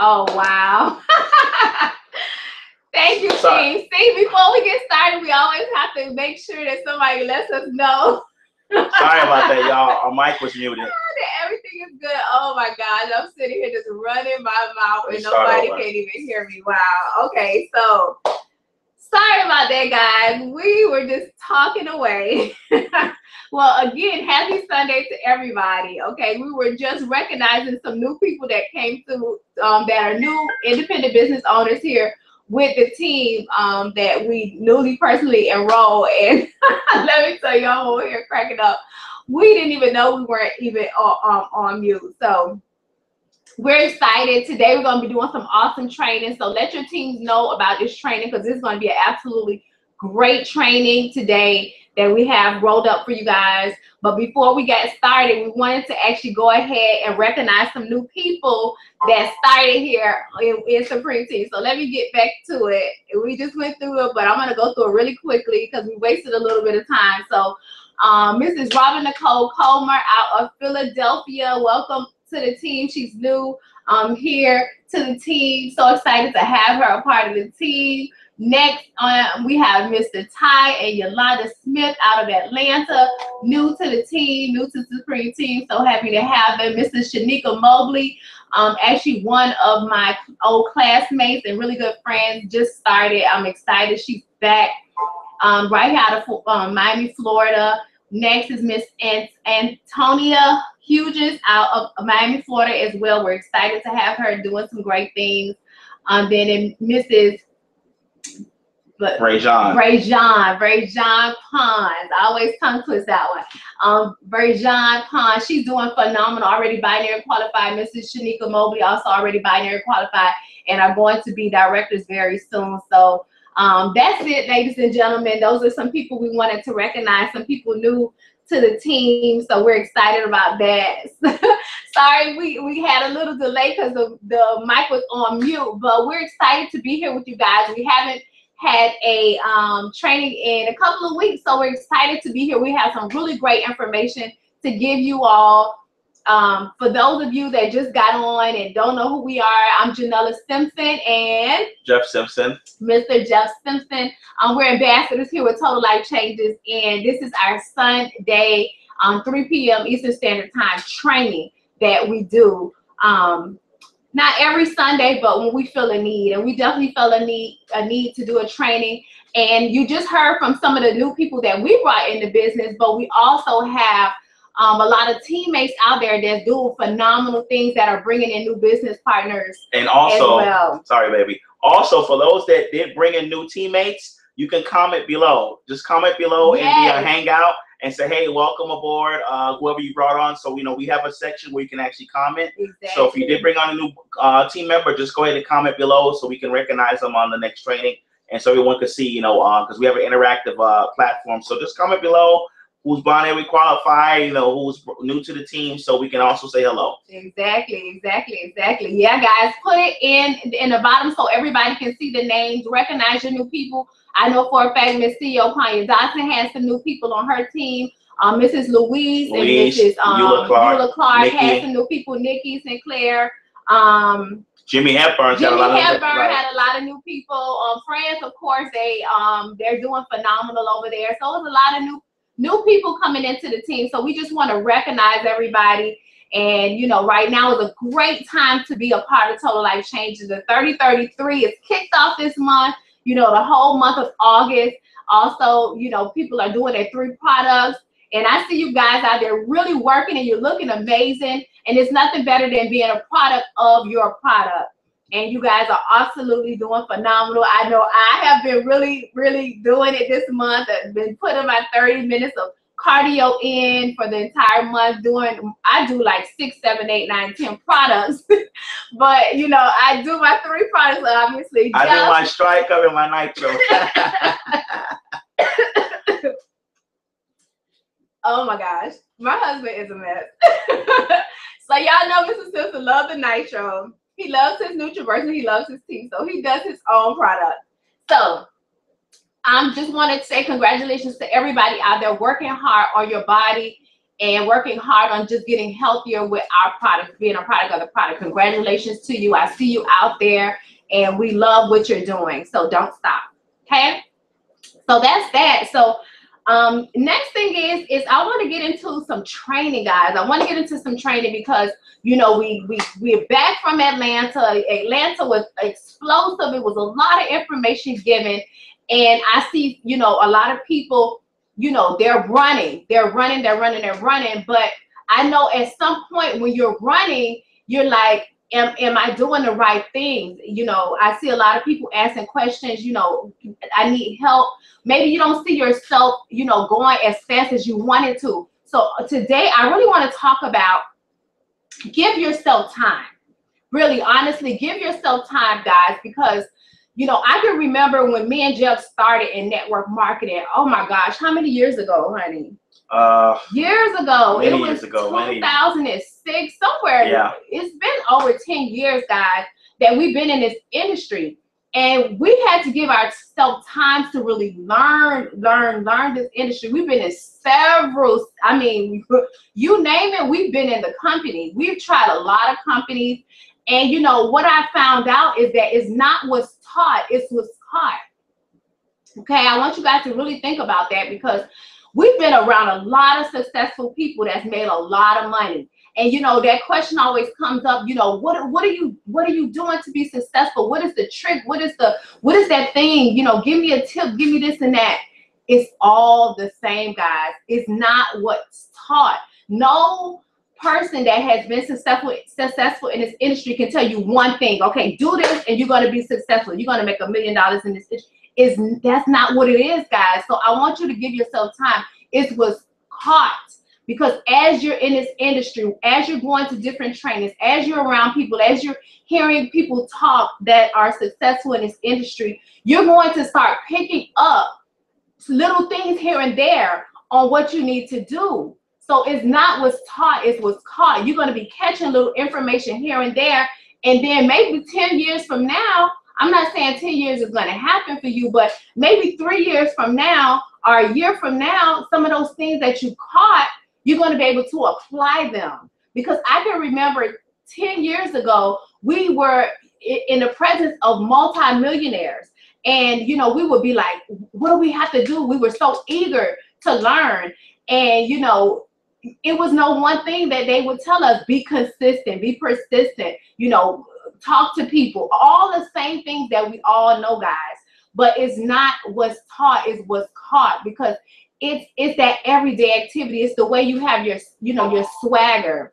Oh, wow. Thank you, team. See, before we get started, we always have to make sure that somebody lets us know. Sorry about that, y'all. Our mic was muted. Everything is good. Oh my gosh, I'm sitting here just running my mouth and nobody can even hear me. Wow. Okay, so sorry about that, guys. We were just talking away. Well, again, happy Sunday to everybody. Okay, we were just recognizing some new people that came through that are new independent business owners here with the team that we newly personally enrolled. And let me tell you, I'm over here cracking up. We didn't even know we weren't even on mute. So we're excited. Today we're going to be doing some awesome training. So let your teams know about this training because this is going to be an absolutely great training today that we have rolled up for you guys. But before we get started, we wanted to actually go ahead and recognize some new people that started here in Supreme Team. So let me get back to it. We just went through it, but I'm going to go through it really quickly because we wasted a little bit of time. So Mrs. Robin Nicole Comer out of Philadelphia, welcome to the team. She's new here to the team. So excited to have her a part of the team. Next, we have Mr. Ty and Yolanda Smith out of Atlanta, new to the team, new to the Supreme Team. So happy to have them. Mrs. Shanika Mobley, actually one of my old classmates and really good friends, just started. I'm excited she's back right out of Miami, Florida. Next is Miss Antonia Hughes out of Miami, Florida as well. We're excited to have her doing some great things. Then Mrs. Rajon Pons. I always tongue twist that one. Rajon Pons, she's doing phenomenal. Already binary qualified. Mrs. Shanika Mobley also already binary qualified and are going to be directors very soon. So that's it, ladies and gentlemen. Those are some people we wanted to recognize, some people new to the team. So we're excited about that. Sorry, we had a little delay because the mic was on mute, but we're excited to be here with you guys. We haven't had a training in a couple of weeks, so we're excited to be here. We have some really great information to give you all. For those of you that just got on and don't know who we are, I'm Janella Simpson and Jeff Simpson. Mr. Jeff Simpson. We're ambassadors here with Total Life Changes, and this is our Sunday 3 p.m. Eastern Standard Time training that we do. Not every Sunday, but when we feel a need, and we definitely felt a need to do a training. And you just heard from some of the new people that we brought into business, but we also have a lot of teammates out there that's doing phenomenal things that are bringing in new business partners. And also, sorry, baby. Also, for those that did bring in new teammates, you can comment below. Just comment below and be a hangout and say, hey, welcome aboard, whoever you brought on. So, we have a section where you can actually comment. Exactly. So if you did bring on a new team member, just go ahead and comment below so we can recognize them on the next training. And so everyone can see, because we have an interactive platform. So just comment below who's binary qualified, who's new to the team, so we can also say hello. Exactly. Yeah, guys, put it in the bottom so everybody can see the names, recognize your new people. I know for a fact Miss CEO Panya Dotson has some new people on her team. Mrs. Louise and Mrs. Eula Clark has some new people. Nikki Sinclair. Jimmy Hepburn had a lot of new people. France, of course, they're doing phenomenal over there. So it's a lot of new people coming into the team. So we just want to recognize everybody. And, right now is a great time to be a part of Total Life Changes. The 3033 is kicked off this month, the whole month of August. Also, people are doing their 3 products. And I see you guys out there really working and you're looking amazing. And it's nothing better than being a product of your product. And you guys are absolutely doing phenomenal. I know I have been really, really doing it this month. I've been putting my 30 minutes of cardio in for the entire month. I do like 6, 7, 8, 9, 10 products. But, I do my 3 products, obviously. I do my striker and my nitro. Oh my gosh, my husband is a mess. So y'all know Mr. Simpson loves the nitro. He loves his NutriVerse, he loves his tea, so he does his own product. So I just wanted to say congratulations to everybody out there working hard on your body and working hard on just getting healthier with our product, being a product of the product. Congratulations to you. I see you out there, and we love what you're doing. So don't stop. Okay. So that's that. So next thing is I want to get into some training, guys. I want to get into some training because, you know, we're back from Atlanta. Atlanta was explosive. It was a lot of information given. And I see, you know, a lot of people, you know, they're running. But I know at some point when you're running, you're like, am I doing the right things? You know, I see a lot of people asking questions, you know, I need help. Maybe you don't see yourself, you know, going as fast as you wanted to. So today I really want to talk about give yourself time. Really, honestly, give yourself time, guys, because, you know, I can remember when me and Jeff started in network marketing. Oh my gosh, how many years ago, honey? Years ago. It was 2006, somewhere. Yeah. It's been over 10 years, guys, that we've been in this industry. And we had to give ourselves time to really learn this industry. We've been in several, I mean, you name it, we've been in the company. We've tried a lot of companies. And, you know, what I found out is that it's not what's taught, it's what's caught. Okay, I want you guys to really think about that, because we've been around a lot of successful people that's made a lot of money. And, you know, that question always comes up, you know, what are you doing to be successful? What is the trick? What is that thing? You know, give me a tip, give me this and that. It's all the same, guys. It's not what's taught. No person that has been successful in this industry can tell you one thing. Okay, do this and you're going to be successful. You're going to make $1 million in this industry. That's not what it is, guys. So I want you to give yourself time. It's what's caught. Because as you're in this industry, as you're going to different trainings, as you're around people, as you're hearing people talk that are successful in this industry, you're going to start picking up little things here and there on what you need to do. So it's not what's taught, it's what's caught. You're going to be catching little information here and there. And then maybe 10 years from now, I'm not saying 10 years is going to happen for you, but maybe 3 years from now or a year from now, some of those things that you caught, you're going to be able to apply them. Because I can remember 10 years ago, we were in the presence of multimillionaires. And, you know, we would be like, what do we have to do? We were so eager to learn. And, you know, it was no one thing that they would tell us: be consistent, be persistent, you know, talk to people, all the same things that we all know, guys. But it's not what's taught, it's what's caught, because it's that everyday activity. It's the way you have your, you know, your swagger,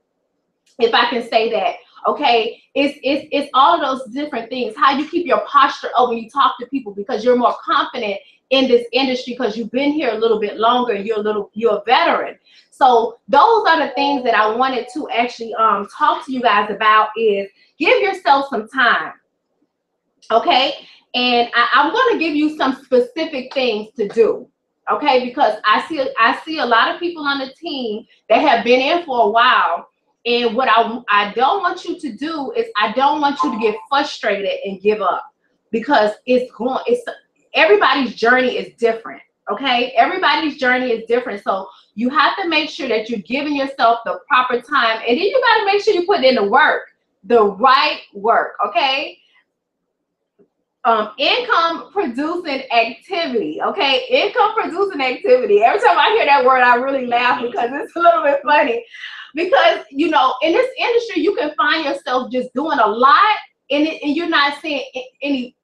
if I can say that. Okay, it's all of those different things. How you keep your posture up when you talk to people, because you're more confident in this industry because you've been here a little bit longer and you're a veteran. So those are the things that I wanted to actually talk to you guys about. Is give yourself some time. Okay, and I'm going to give you some specific things to do. Okay, because I see a lot of people on the team that have been in for a while. And what I don't want you to do is I don't want you to get frustrated and give up, because everybody's journey is different. Okay, everybody's journey is different. So you have to make sure that you're giving yourself the proper time, and then you got to make sure you put in the work, the right work. Okay. Income producing activity. Okay, income producing activity. Every time I hear that word, I really laugh, because it's a little bit funny. Because, you know, in this industry, you can find yourself just doing a lot, and you're not seeing any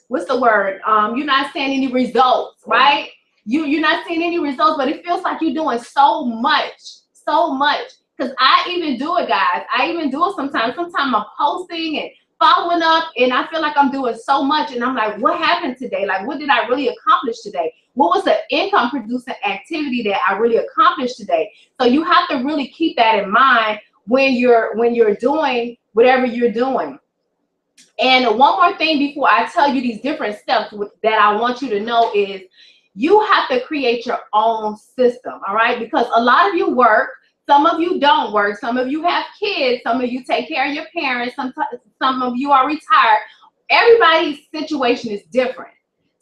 what's the word? You're not seeing any results, right? You're not seeing any results, but it feels like you're doing so much. Because I even do it, guys. I even do it sometimes. Sometimes I'm posting and following up, and I feel like I'm doing so much, and I'm like, what happened today? Like, what did I really accomplish today? What was the income producing activity that I really accomplished today? So you have to really keep that in mind when you're doing whatever you're doing. And one more thing before I tell you these different steps that I want you to know is you have to create your own system. All right, because a lot of you work. Some of you don't work. Some of you have kids. Some of you take care of your parents. Some of you are retired. Everybody's situation is different.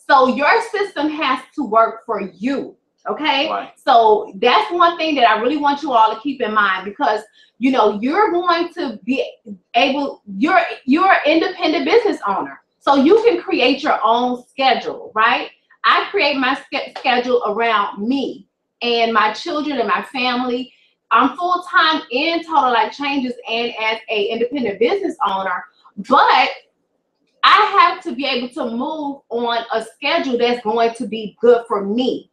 So your system has to work for you. Okay, right. So that's one thing that I really want you all to keep in mind, because you know you're going to be able, you're an independent business owner, so you can create your own schedule, right? I create my schedule around me and my children and my family. I'm full-time in Total Life Changes and as a independent business owner, but I have to be able to move on a schedule that's going to be good for me.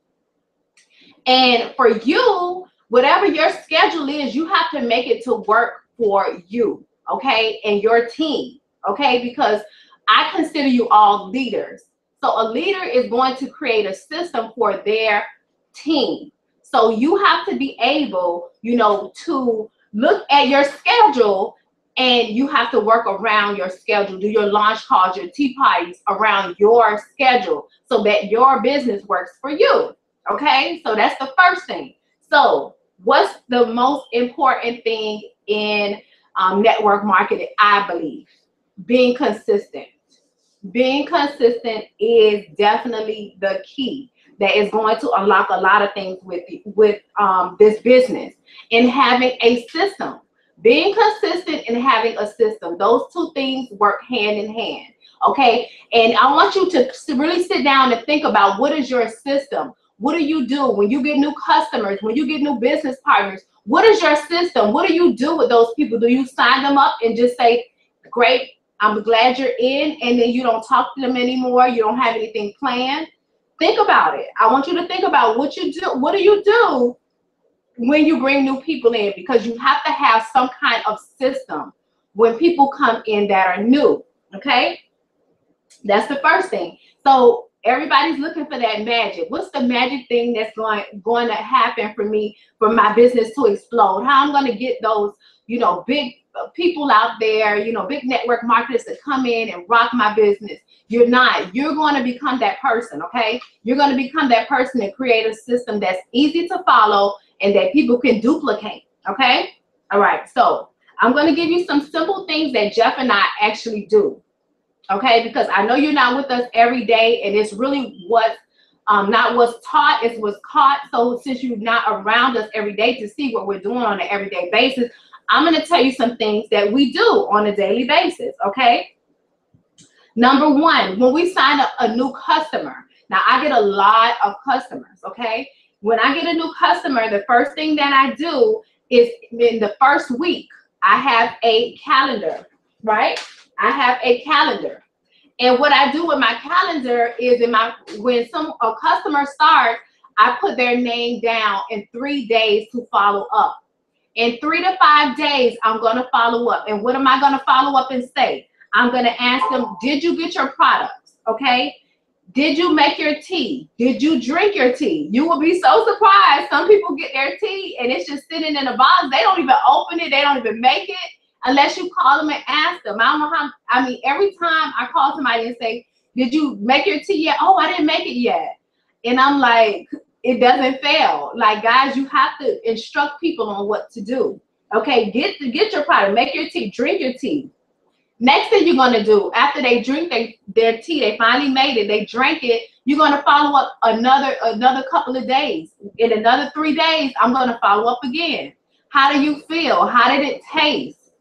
And for you, whatever your schedule is, you have to make it to work for you, okay, and your team, okay, because I consider you all leaders. So a leader is going to create a system for their team. So you have to be able, you know, to look at your schedule, and you have to work around your schedule, do your launch calls, your tea parties around your schedule so that your business works for you. Okay, so that's the first thing. So what's the most important thing in network marketing? I believe being consistent. Being consistent is definitely the key that is going to unlock a lot of things with this business. And having a system, being consistent and having a system, those two things work hand in hand. Okay, and I want you to really sit down and think about, what is your system? What do you do when you get new customers, when you get new business partners? What is your system? What do you do with those people? Do you sign them up and just say, great, I'm glad you're in, and then you don't talk to them anymore? You don't have anything planned? Think about it. I want you to think about what you do. What do you do when you bring new people in? Because you have to have some kind of system when people come in that are new. Okay, that's the first thing. So everybody's looking for that magic. What's the magic thing that's going to happen for me, for my business to explode? How I'm going to get those, you know, big people out there, you know, big network marketers to come in and rock my business? You're not. You're going to become that person, okay? You're going to become that person and create a system that's easy to follow and that people can duplicate, okay? All right, so I'm going to give you some simple things that Jeff and I actually do. Okay, because I know you're not with us every day, and it's really what's not what's taught, it's what's caught. So since you're not around us every day to see what we're doing on an everyday basis, I'm going to tell you some things that we do on a daily basis. Okay, number one, when we sign up a new customer, now I get a lot of customers. Okay, when I get a new customer, the first thing that I do is, in the first week, I have a calendar, right? I have a calendar. And what I do with my calendar is, when a customer starts, I put their name down in 3 days to follow up. In 3 to 5 days, I'm going to follow up. And what am I going to follow up and say? I'm going to ask them, did you get your products? Okay. Did you make your tea? Did you drink your tea? You will be so surprised. Some people get their tea and it's just sitting in a box. They don't even open it. They don't even make it unless you call them and ask them. I don't know how, I mean, every time I call somebody and say, did you make your tea yet? Oh, I didn't make it yet. And I'm like, it doesn't fail. Like, guys, you have to instruct people on what to do. Okay, get your product, make your tea, drink your tea. Next thing you're going to do, after they drink their tea, they finally made it, they drank it, you're going to follow up another couple of days. In another 3 days, I'm going to follow up again. How do you feel? How did it taste?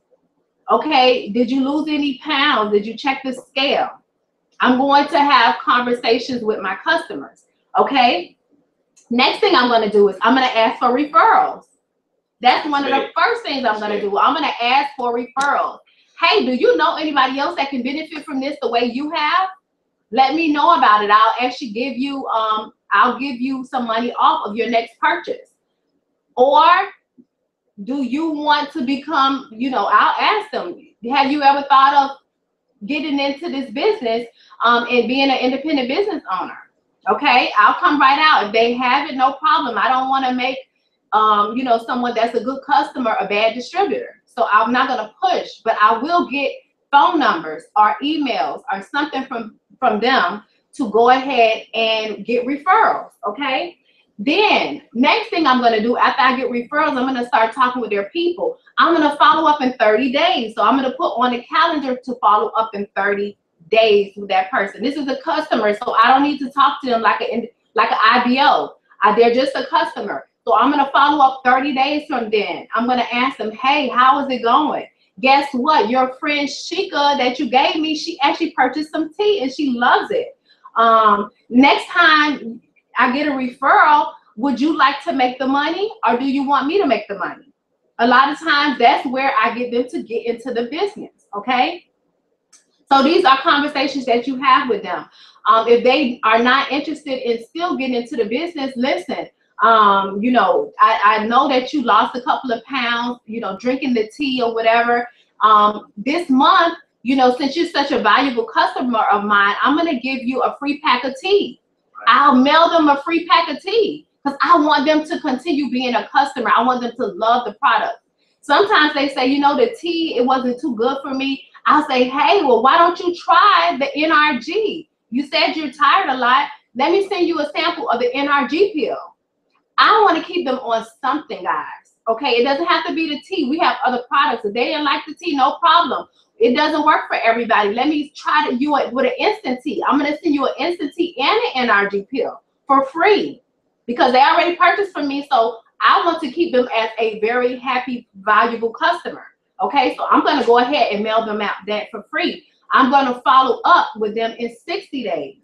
Okay, did you lose any pounds? Did you check the scale? I'm going to have conversations with my customers. Okay, next thing I'm going to do is I'm going to ask for referrals. That's one of the first things I'm going to do. I'm going to ask for referrals. Hey, do you know anybody else that can benefit from this the way you have? Let me know about it. I'll actually give you I'll give you some money off of your next purchase. Or do you want to become, you know, I'll ask them, have you ever thought of getting into this business and being an independent business owner? Okay, I'll come right out. If they have it, no problem. I don't want to make you know, someone that's a good customer a bad distributor. So I'm not going to push, but I will get phone numbers or emails or something from them to go ahead and get referrals. Okay, then next thing I'm going to do after I get referrals, I'm going to start talking with their people. I'm going to follow up in 30 days. So I'm going to put on a calendar to follow up in 30 days with that person. This is a customer, so I don't need to talk to them like an IBO. They're just a customer. So I'm going to follow up 30 days from then. I'm going to ask them, hey, how is it going? Guess what? Your friend Shika that you gave me, she actually purchased some tea and she loves it. Next time I get a referral, would you like to make the money or do you want me to make the money? A lot of times that's where I get them to get into the business, okay? So these are conversations that you have with them. If they are not interested in still getting into the business, listen, you know, I know that you lost a couple of pounds, you know, drinking the tea or whatever. This month, you know, since you're such a valuable customer of mine, I'm going to give you a free pack of tea. I'll mail them a free pack of tea because I want them to continue being a customer. I want them to love the product. Sometimes they say, you know, the tea, it wasn't too good for me. I'll say, hey, well, why don't you try the NRG? You said you're tired a lot. Let me send you a sample of the NRG pill. I want to keep them on something, guys. Okay, it doesn't have to be the tea. We have other products. If they didn't like the tea, no problem. It doesn't work for everybody. Let me try to you it with an instant tea. I'm going to send you an instant tea and an NRG pill for free because they already purchased from me. So I want to keep them as a very happy, valuable customer. Okay, so I'm going to go ahead and mail them out that for free. I'm going to follow up with them in 60 days.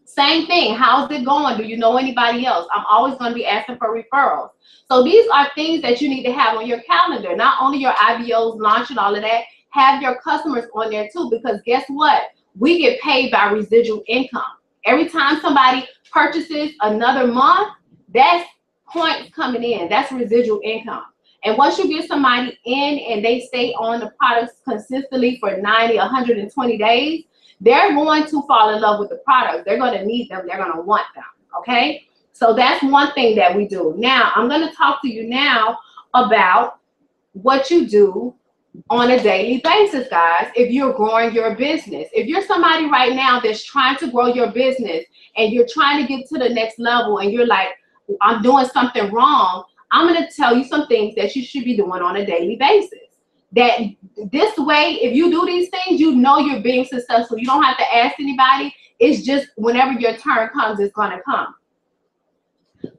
Same thing. How's it going? Do you know anybody else? I'm always going to be asking for referrals. So these are things that you need to have on your calendar. Not only your IBOs, launch and all of that, have your customers on there too, because guess what? We get paid by residual income. Every time somebody purchases another month, that's points coming in. That's residual income. And once you get somebody in and they stay on the products consistently for 90, 120 days, they're going to fall in love with the products. They're going to need them. They're going to want them. Okay? So that's one thing that we do. Now, I'm going to talk to you now about what you do on a daily basis, guys, if you're growing your business. If you're somebody right now that's trying to grow your business and you're trying to get to the next level and you're like, I'm doing something wrong, I'm going to tell you some things that you should be doing on a daily basis. That this way, if you do these things, you know you're being successful. You don't have to ask anybody. It's just whenever your turn comes, it's going to come.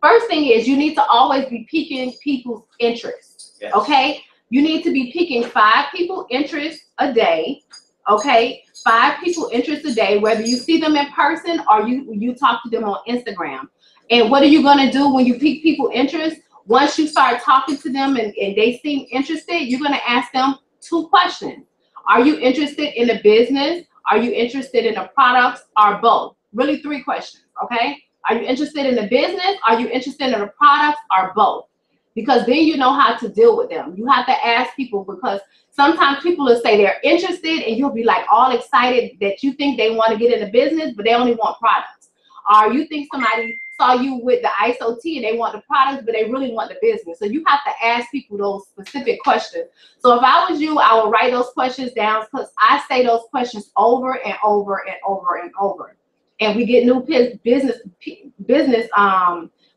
First thing is you need to always be piquing people's interest. Yes. Okay? You need to be piquing 5 people's interest a day. Okay? 5 people's interest a day, whether you see them in person or you talk to them on Instagram. And what are you going to do when you pique people's interest? Once you start talking to them and they seem interested, you're going to ask them 2 questions. Are you interested in the business? Are you interested in the products? Or both? Really 3 questions, okay? Are you interested in the business? Are you interested in the products? Or both? Because then you know how to deal with them. You have to ask people because sometimes people will say they're interested and you'll be like all excited that you think they want to get into business, but they only want products. Or you think somebody saw you with the ISO tea and they want the products, but they really want the business. So you have to ask people those specific questions. So if I was you, I would write those questions down because I say those questions over and over and over and over. And we get new business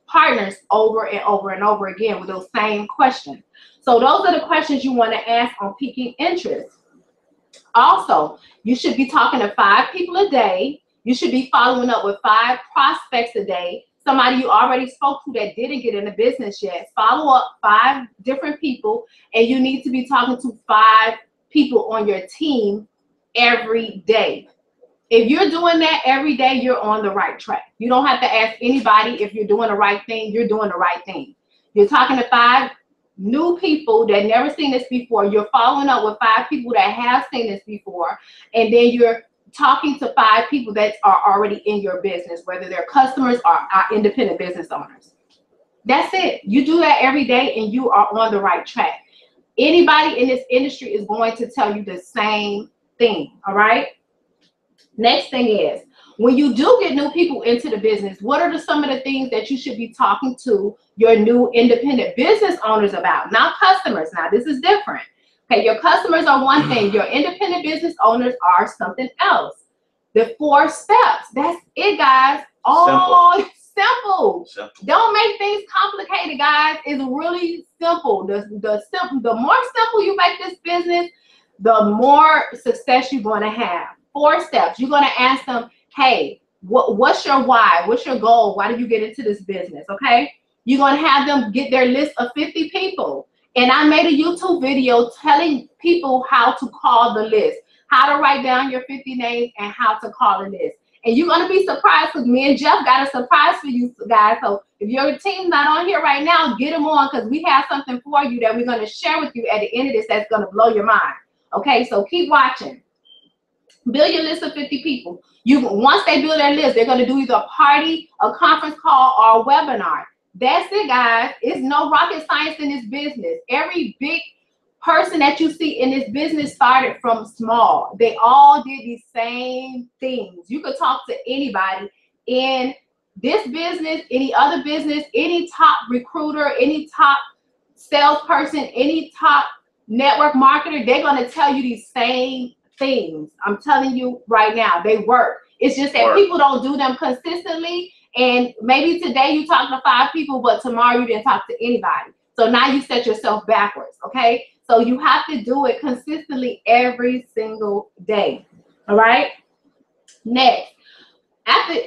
partners over and over and over again with those same questions. So those are the questions you want to ask on piquing interest. Also, you should be talking to 5 people a day. You should be following up with 5 prospects a day. Somebody you already spoke to that didn't get into business yet. Follow up 5 different people, and you need to be talking to 5 people on your team every day. If you're doing that every day, you're on the right track. You don't have to ask anybody if you're doing the right thing. You're doing the right thing. You're talking to 5 new people that never seen this before. You're following up with 5 people that have seen this before, and then you're talking to 5 people that are already in your business, whether they're customers or independent business owners. That's it. You do that every day and you are on the right track. Anybody in this industry is going to tell you the same thing, all right? Next thing is, when you do get new people into the business, what are some of the things that you should be talking to your new independent business owners about? Not customers. Now, this is different. Okay, your customers are one thing. Your independent business owners are something else. The 4 steps. That's it, guys. All simple. Don't make things complicated, guys. It's really simple. The more simple you make this business, the more success you're going to have. 4 steps. You're going to ask them, hey, What's your why? What's your goal? Why did you get into this business? Okay. You're going to have them get their list of 50 people. And I made a YouTube video telling people how to call the list, how to write down your 50 names and how to call the list. And you're going to be surprised because me and Jeff got a surprise for you guys. So if your team's not on here right now, get them on because we have something for you that we're going to share with you at the end of this that's going to blow your mind. Okay, so keep watching. Build your list of 50 people. Once they build their list, they're going to do either a party, a conference call, or a webinar. That's it, guys. It's no rocket science in this business. Every big person that you see in this business started from small. They all did the same things. You could talk to anybody in this business, any other business, any top recruiter, any top salesperson, any top network marketer. They're going to tell you these same things. I'm telling you right now, they work. It's just that people don't do them consistently. And maybe today you talk to 5 people, but tomorrow you didn't talk to anybody. So now you set yourself backwards, okay? So you have to do it consistently every single day, all right? Next,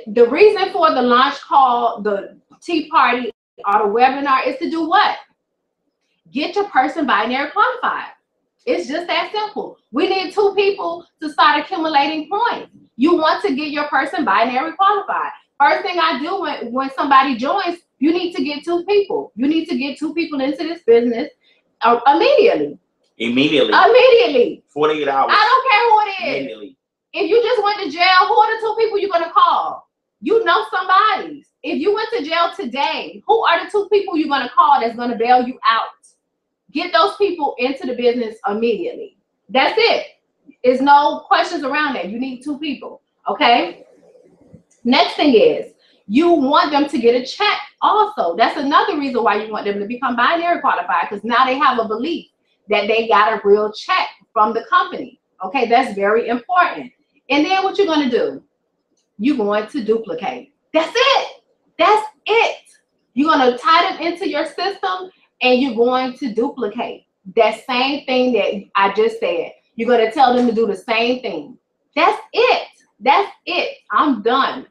the reason for the launch call, the tea party, or the webinar is to do what? Get your person binary qualified. It's just that simple. We need 2 people to start accumulating points. You want to get your person binary qualified. First thing I do when somebody joins, you need to get 2 people. You need to get 2 people into this business immediately. Immediately. 48 hours. I don't care who it is. Immediately. If you just went to jail, who are the 2 people you're going to call? You know somebody. If you went to jail today, who are the 2 people you're going to call that's going to bail you out? Get those people into the business immediately. That's it. There's no questions around that. You need 2 people, okay? Next thing is, you want them to get a check also. That's another reason why you want them to become binary qualified, because now they have a belief that they got a real check from the company. Okay, that's very important. And then what you're going to do, you're going to duplicate. That's it. That's it. You're going to tie them into your system and you're going to duplicate that same thing that I just said. You're going to tell them to do the same thing. That's it. That's it. I'm done.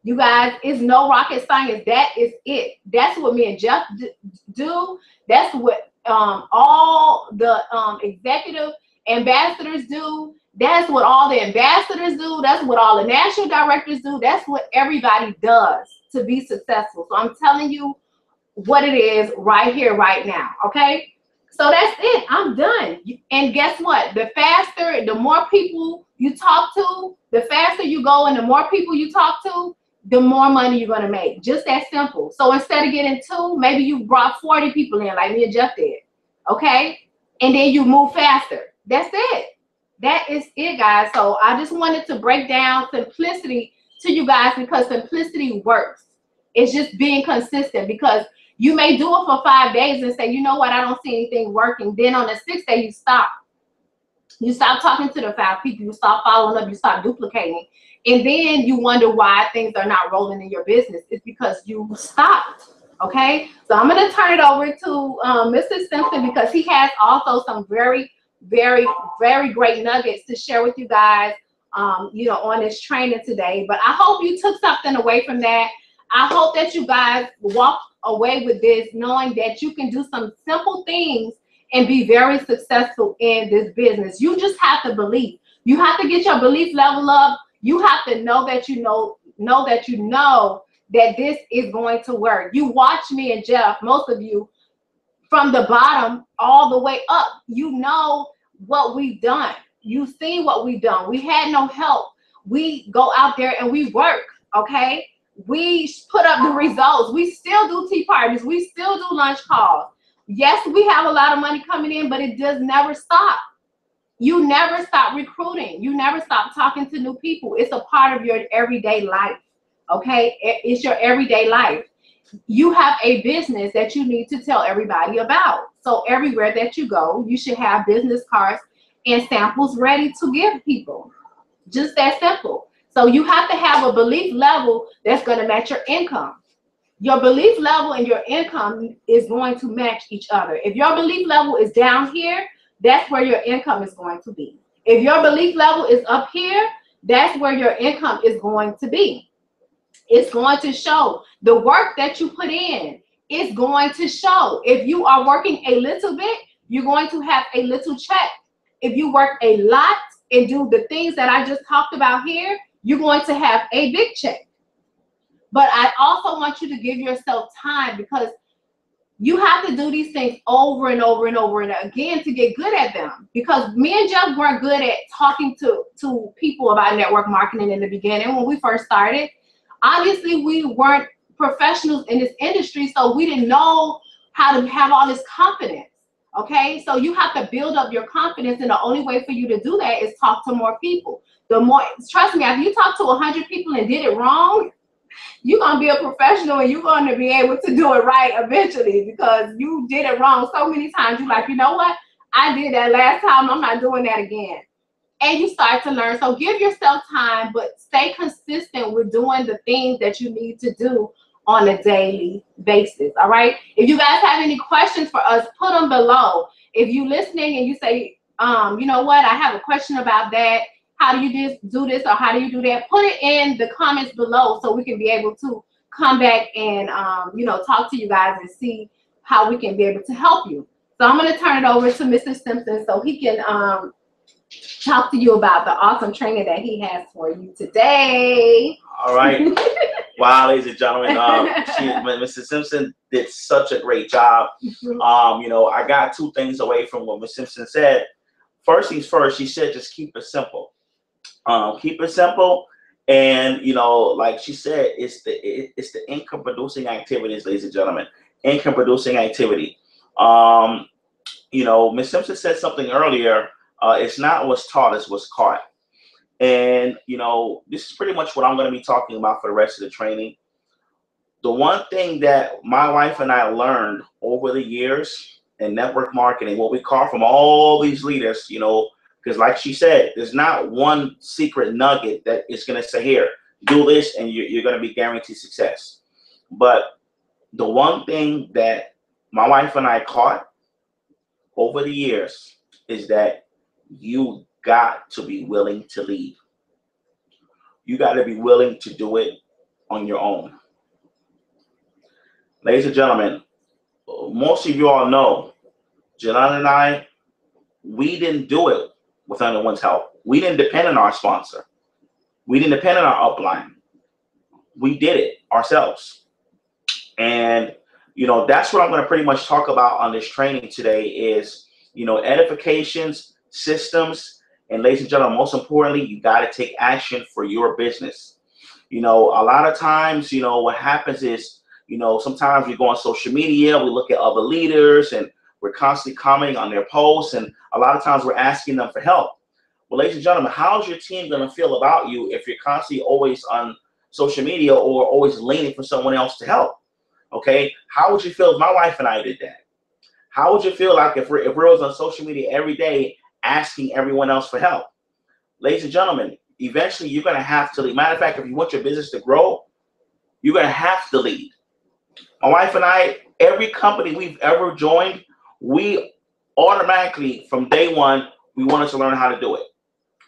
You guys, it's no rocket science. That is it. That's what me and Jeff do. That's what all the executive ambassadors do. That's what all the ambassadors do. That's what all the national directors do. That's what everybody does to be successful. So I'm telling you what it is right here, right now. Okay? So that's it. I'm done. And guess what? The faster, the more people you talk to, the faster you go and the more people you talk to, the more money you're going to make. Just that simple. So instead of getting 2, maybe you brought 40 people in like me and Jeff did. Okay? And then you move faster. That's it. That is it, guys. So I just wanted to break down simplicity to you guys because simplicity works. It's just being consistent, because you may do it for 5 days and say, you know what, I don't see anything working. Then on the 6th day, you stop. You stop talking to the 5 people. You stop following up. You stop duplicating. And then you wonder why things are not rolling in your business. It's because you stopped. Okay? So I'm going to turn it over to Mr. Simpson, because he has also some very, very, very great nuggets to share with you guys, you know, on this training today. But I hope you took something away from that. I hope that you guys walk away with this knowing that you can do some simple things and be very successful in this business. You just have to believe. You have to get your belief level up. You have to know that you know that this is going to work. You watch me and Jeff, most of you, from the bottom all the way up. You know what we've done. You've seen what we've done. We had no help. We go out there and we work, okay? We put up the results. We still do tea parties. We still do lunch calls. Yes, we have a lot of money coming in, but it does never stop. You never stop recruiting. You never stop talking to new people. It's a part of your everyday life, okay? It's your everyday life. You have a business that you need to tell everybody about. So everywhere that you go, you should have business cards and samples ready to give people. Just that simple. So you have to have a belief level that's going to match your income. Your belief level and your income is going to match each other. If your belief level is down here, that's where your income is going to be. If your belief level is up here, that's where your income is going to be. It's going to show. The work that you put in is going to show. If you are working a little bit, you're going to have a little check. If you work a lot and do the things that I just talked about here, you're going to have a big check. But I also want you to give yourself time, because you have to do these things over and over and over and again to get good at them. Because me and Jeff weren't good at talking to people about network marketing in the beginning when we first started. Obviously, we weren't professionals in this industry, so we didn't know how to have all this confidence. Okay, so you have to build up your confidence, and the only way for you to do that is talk to more people. The more, trust me, if you talk to 100 people and did it wrong, you're going to be a professional and you're going to be able to do it right eventually, because you did it wrong so many times. You're like, you know what? I did that last time. I'm not doing that again. And you start to learn. So give yourself time, but stay consistent with doing the things that you need to do on a daily basis. All right. If you guys have any questions for us, put them below. If you're listening and you say, you know what, I have a question about that. How do you do this, or how do you do that? Put it in the comments below so we can be able to come back and you know, talk to you guys and see how we can be able to help you. So I'm going to turn it over to Mr. Simpson so he can talk to you about the awesome training that he has for you today. All right. Wow, ladies and gentlemen, Mrs. Simpson did such a great job. You know, I got two things away from what Ms. Simpson said. First things first, she said just keep it simple. Keep it simple, and you know, like she said, it's the income producing activities, ladies and gentlemen, income producing activity. You know, Ms. Simpson said something earlier. It's not what's taught, it's what's caught. And you know, this is pretty much what I'm going to be talking about for the rest of the training. The one thing that my wife and I learned over the years in network marketing, what we call from all these leaders, you know, because like she said, there's not one secret nugget that is going to say, here, do this and you're going to be guaranteed success. But the one thing that my wife and I caught over the years is that you got to be willing to lead. You got to be willing to do it on your own. Ladies and gentlemen, most of you all know, Janelle and I, we didn't do it with anyone's help. We didn't depend on our sponsor. We didn't depend on our upline. We did it ourselves. And, you know, that's what I'm going to pretty much talk about on this training today is, you know, edifications, systems, and ladies and gentlemen, most importantly, you got to take action for your business. You know, a lot of times, you know, what happens is, you know, sometimes we go on social media, we look at other leaders, and we're constantly commenting on their posts, and a lot of times we're asking them for help. Well, ladies and gentlemen, how's your team going to feel about you if you're constantly always on social media or always leaning for someone else to help? Okay, how would you feel if my wife and I did that? How would you feel like if we was on social media every day asking everyone else for help? Ladies and gentlemen, eventually you're going to have to lead. Matter of fact, if you want your business to grow, you're going to have to lead. My wife and I, every company we've ever joined, we automatically, from day one, we wanted to learn how to do it.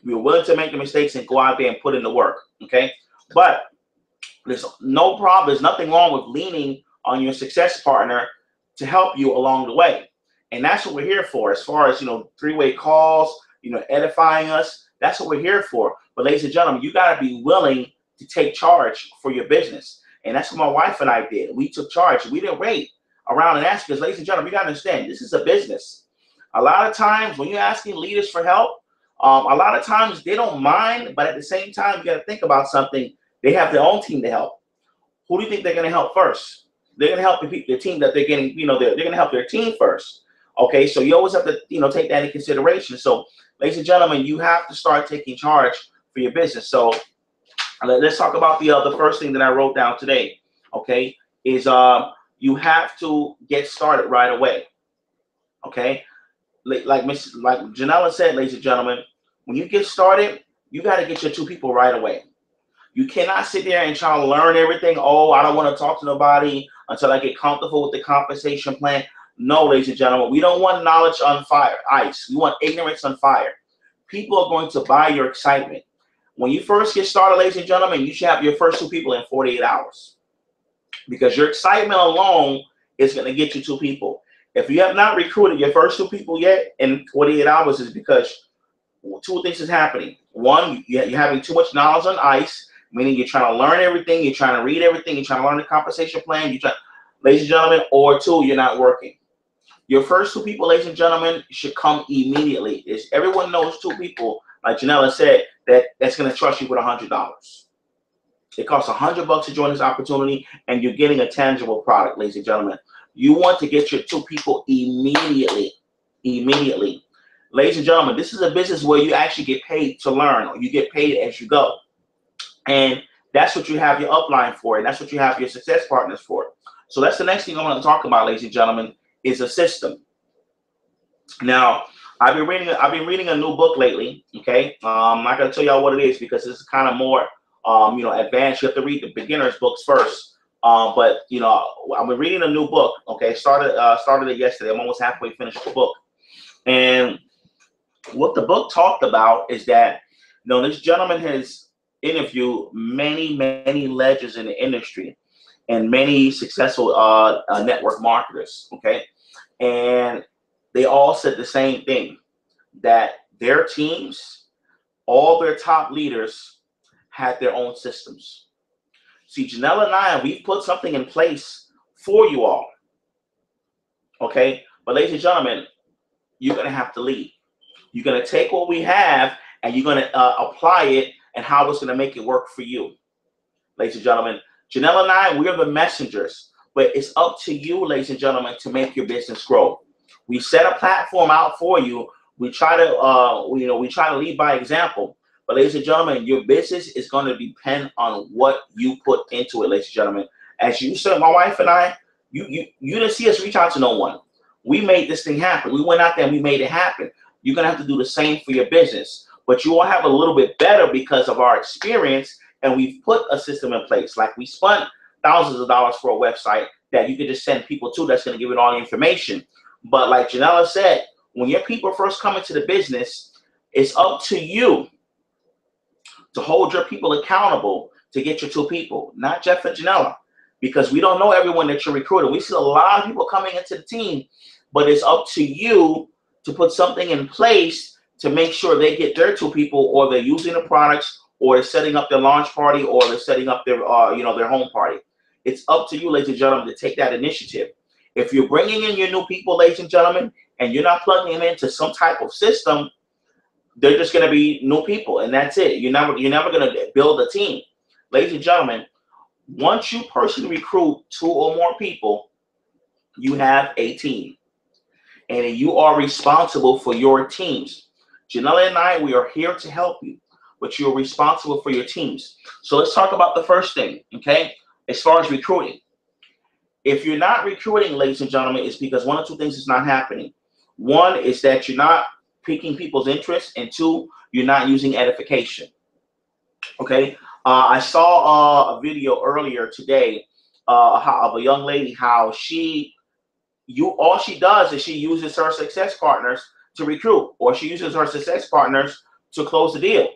We were willing to make the mistakes and go out there and put in the work, okay? But there's no problem. There's nothing wrong with leaning on your success partner to help you along the way. And that's what we're here for. As far as, you know, three-way calls, you know, edifying us, that's what we're here for. But ladies and gentlemen, you got to be willing to take charge for your business. And that's what my wife and I did. We took charge. We didn't wait around and ask, because ladies and gentlemen, you got to understand, this is a business. A lot of times when you're asking leaders for help, a lot of times they don't mind, but at the same time, you got to think about something. They have their own team to help. Who do you think they're going to help first? They're going to help the team that they're getting, you know, they're going to help their team first. Okay, so you always have to, you know, take that into consideration. So, ladies and gentlemen, you have to start taking charge for your business. So, let's talk about the first thing that I wrote down today. Okay, is you have to get started right away. Okay, like Janella said, ladies and gentlemen, when you get started, you got to get your two people right away. You cannot sit there and try to learn everything. Oh, I don't want to talk to nobody until I get comfortable with the compensation plan. No, ladies and gentlemen, we don't want knowledge on ice. We want ignorance on fire. People are going to buy your excitement. When you first get started, ladies and gentlemen, you should have your first 2 people in 48 hours. Because your excitement alone is going to get you 2 people. If you have not recruited your first 2 people yet in 48 hours, is because 2 things is happening. One, you're having too much knowledge on ice, meaning you're trying to learn everything, you're trying to read everything, you're trying to learn the compensation plan, ladies and gentlemen, or 2, you're not working. Your first 2 people, ladies and gentlemen, should come immediately. Everyone knows 2 people, like Janella said, that's going to trust you with $100. It costs $100 to join this opportunity, and you're getting a tangible product, ladies and gentlemen. You want to get your 2 people immediately. Immediately. Ladies and gentlemen, this is a business where you actually get paid to learn, or you get paid as you go. And that's what you have your upline for, and that's what you have your success partners for. So that's the next thing I want to talk about, ladies and gentlemen, is a system. Now, I've been reading a new book lately. Okay, I'm not going to tell y'all what it is because this is kind of more advanced. You have to read the beginner's books first. But I've been reading a new book. Okay, started it yesterday. I'm almost halfway finished the book. And what the book talked about is that this gentleman has interviewed many legends in the industry and many successful network marketers. Okay, and they all said the same thing, that their teams, all their top leaders, had their own systems. See, Janelle and I, we've put something in place for you all. Okay, but ladies and gentlemen, you're going to have to lead. You're going to take what we have and you're going to apply it and how it's going to make it work for you. Ladies and gentlemen, Janelle and I, we are the messengers, but it's up to you, ladies and gentlemen, to make your business grow. We set a platform out for you. We try to, we try to lead by example. But ladies and gentlemen, your business is going to depend on what you put into it, ladies and gentlemen. As you said, my wife and I, you didn't see us reach out to no one. We made this thing happen. We went out there and we made it happen. You're going to have to do the same for your business. But you will have a little bit better because of our experience, and we've put a system in place. Like we spent thousands of dollars for a website that you could just send people to that's going to give it all the information. But like Janella said, when your people first come into the business, it's up to you to hold your people accountable to get your 2 people, not Jeff and Janella, because we don't know everyone that you're recruiting. We see a lot of people coming into the team, but it's up to you to put something in place to make sure they get their 2 people, or they're using the products, or they're setting up their launch party, or they're setting up their, their home party. It's up to you, ladies and gentlemen, to take that initiative. If you're bringing in your new people, ladies and gentlemen, and you're not plugging them into some type of system, they're just going to be new people, and that's it. You're never going to build a team. Ladies and gentlemen, once you personally recruit 2 or more people, you have a team, and you are responsible for your teams. Janella and I, we are here to help you, but you're responsible for your teams. So let's talk about the first thing, okay? As far as recruiting. If you're not recruiting, ladies and gentlemen, it's because 1 or 2 things is not happening. 1 is that you're not piquing people's interest, and 2, you're not using edification. Okay, I saw a video earlier today of a young lady, how all she does is she uses her success partners to recruit, or she uses her success partners to close the deal.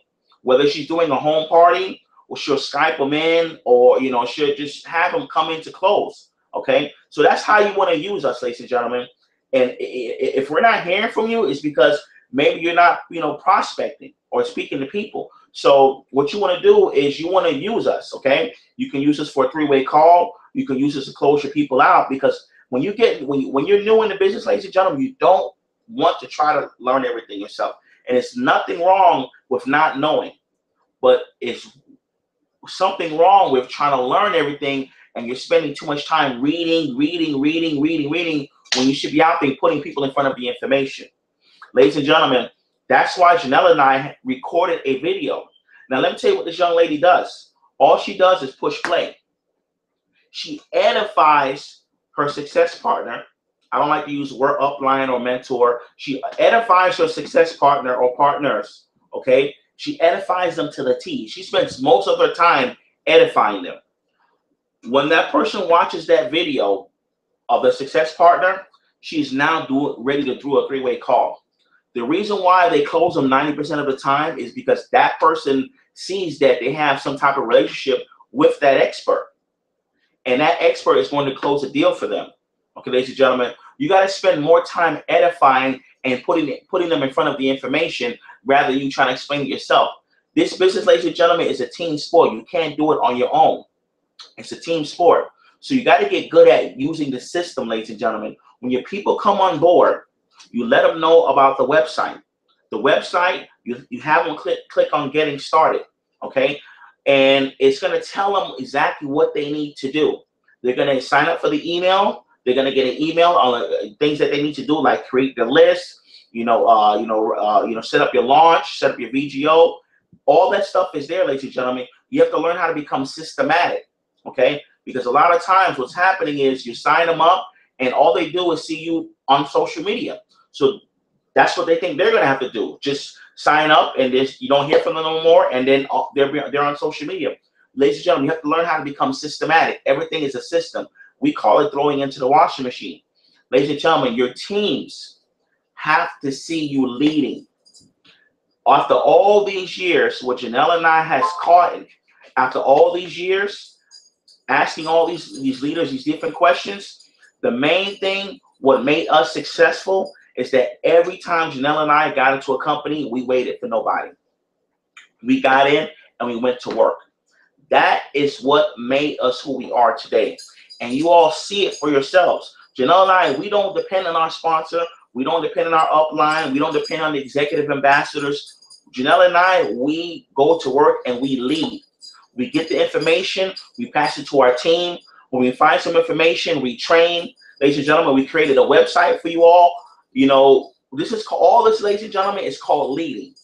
Whether she's doing a home party, or she'll Skype them in, or she'll just have them come in to close. Okay, so that's how you want to use us, ladies and gentlemen. And if we're not hearing from you, it's because maybe you're not, prospecting or speaking to people. So what you want to do is you want to use us, okay? You can use us for a 3-way call. You can use us to close your people out, because when you're new in the business, ladies and gentlemen, you don't want to try to learn everything yourself. And it's nothing wrong with not knowing, but it's something wrong with trying to learn everything and you're spending too much time reading when you should be out there putting people in front of the information. Ladies and gentlemen, that's why Janella and I recorded a video. Now, let me tell you what this young lady does. All she does is push play. She edifies her success partner. I don't like to use the word upline or mentor. She edifies her success partner or partners, okay? She edifies them to the T. She spends most of her time edifying them. When that person watches that video of the success partner, she's now ready to do a 3-way call. The reason why they close them 90% of the time is because that person sees that they have some type of relationship with that expert. And that expert is going to close a deal for them. Okay, ladies and gentlemen, you got to spend more time edifying and putting them in front of the information rather than you trying to explain it yourself. This business, ladies and gentlemen, is a team sport. You can't do it on your own. It's a team sport. So you got to get good at using the system, ladies and gentlemen. When your people come on board, you let them know about the website. The website, you have them click on getting started, okay? And it's going to tell them exactly what they need to do. They're going to sign up for the email. They're going to get an email on things that they need to do, like create the list, set up your launch, set up your VGO. All that stuff is there, ladies and gentlemen. You have to learn how to become systematic, okay? Because a lot of times what's happening is you sign them up and all they do is see you on social media. So that's what they think they're going to have to do. Just sign up and you don't hear from them no more, and then they're on social media. Ladies and gentlemen, you have to learn how to become systematic. Everything is a system. We call it throwing into the washing machine. Ladies and gentlemen, your teams have to see you leading. After all these years, what Janelle and I has caught, after all these years, asking all these leaders these different questions, the main thing, what made us successful, is that every time Janelle and I got into a company, we waited for nobody. We got in and we went to work. That is what made us who we are today. And you all see it for yourselves. Janelle and I, we don't depend on our sponsor. We don't depend on our upline. We don't depend on the executive ambassadors. Janelle and I, we go to work and we lead. We get the information. We pass it to our team. When we find some information, we train. Ladies and gentlemen, we created a website for you all. You know, all this, ladies and gentlemen, is called leading.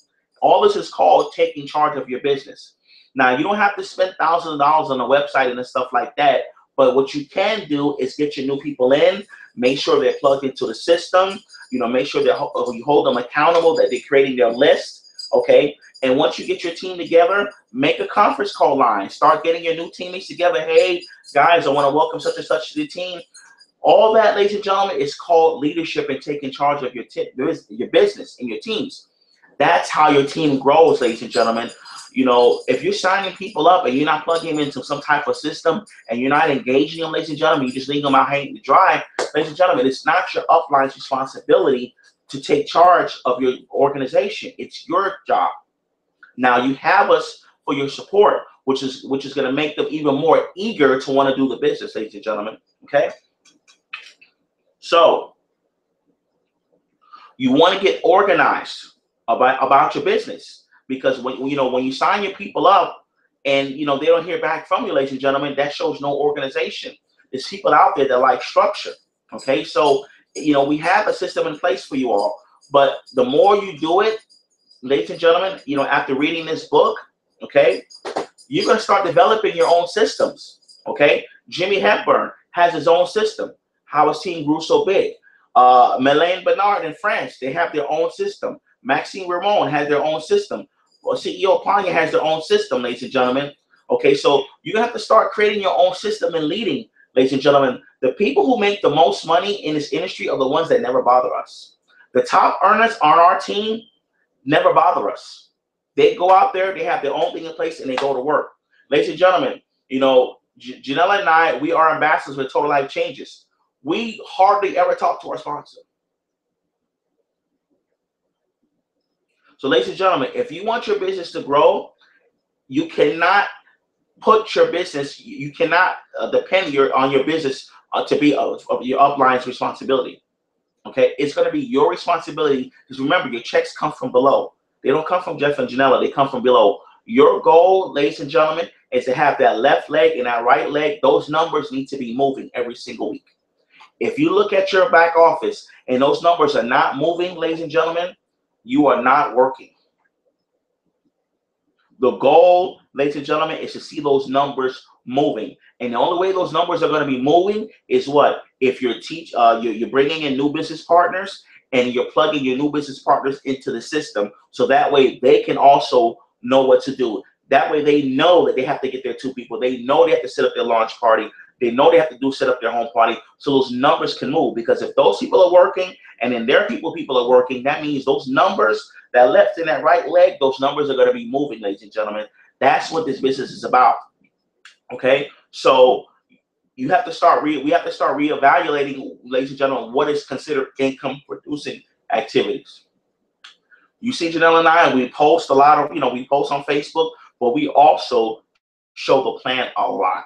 All this is called taking charge of your business. Now, you don't have to spend thousands of dollars on a website and stuff like that. But what you can do is get your new people in, make sure they're plugged into the system, make sure that you hold them accountable, that they're creating their list, okay? And once you get your team together, make a conference call line. Start getting your new teammates together. Hey, guys, I want to welcome such and such to the team. All that, ladies and gentlemen, is called leadership and taking charge of your business and your teams. That's how your team grows, ladies and gentlemen. If you're signing people up and you're not plugging them into some type of system and you're not engaging them, ladies and gentlemen, you just leave them out hanging to dry, ladies and gentlemen, it's not your upline's responsibility to take charge of your organization. It's your job. Now, you have us for your support, which is going to make them even more eager to want to do the business, ladies and gentlemen, okay? So, you want to get organized about your business. Because when you sign your people up and they don't hear back from you, ladies and gentlemen, that shows no organization. There's people out there that like structure. Okay, so we have a system in place for you all, but the more you do it, ladies and gentlemen, after reading this book, okay, you're gonna start developing your own systems. Okay, Jimmy Hepburn has his own system. How his team grew so big. Melaine Bernard in France, they have their own system. Maxime Ramon has their own system. CEO Panya has their own system, ladies and gentlemen. Okay, so you're going to have to start creating your own system and leading, ladies and gentlemen. The people who make the most money in this industry are the ones that never bother us. The top earners on our team never bother us. They go out there, they have their own thing in place, and they go to work. Ladies and gentlemen, Janelle and I, we are ambassadors with Total Life Changes. We hardly ever talk to our sponsor. So, ladies and gentlemen, if you want your business to grow, you cannot put your business, you cannot depend on your business to be your upline's responsibility. Okay, it's going to be your responsibility because remember, your checks come from below. They don't come from Jeff and Janella. They come from below. Your goal, ladies and gentlemen, is to have that left leg and that right leg. Those numbers need to be moving every single week. If you look at your back office and those numbers are not moving, ladies and gentlemen, you are not working. The goal, ladies and gentlemen, is to see those numbers moving. And the only way those numbers are going to be moving is what? If you're bringing in new business partners and you're plugging your new business partners into the system. So that way they can also know what to do. That way they know that they have to get their 2 people. They know they have to set up their launch party. They know they have to set up their home party so those numbers can move. Because if those people are working and then their people are working, that means those numbers, that left and that right leg, those numbers are going to be moving, ladies and gentlemen. That's what this business is about. Okay, so you have to start we have to start reevaluating, ladies and gentlemen, what is considered income producing activities. You see, Janelle and I, we post a lot of, we post on Facebook, but we also show the plan a lot.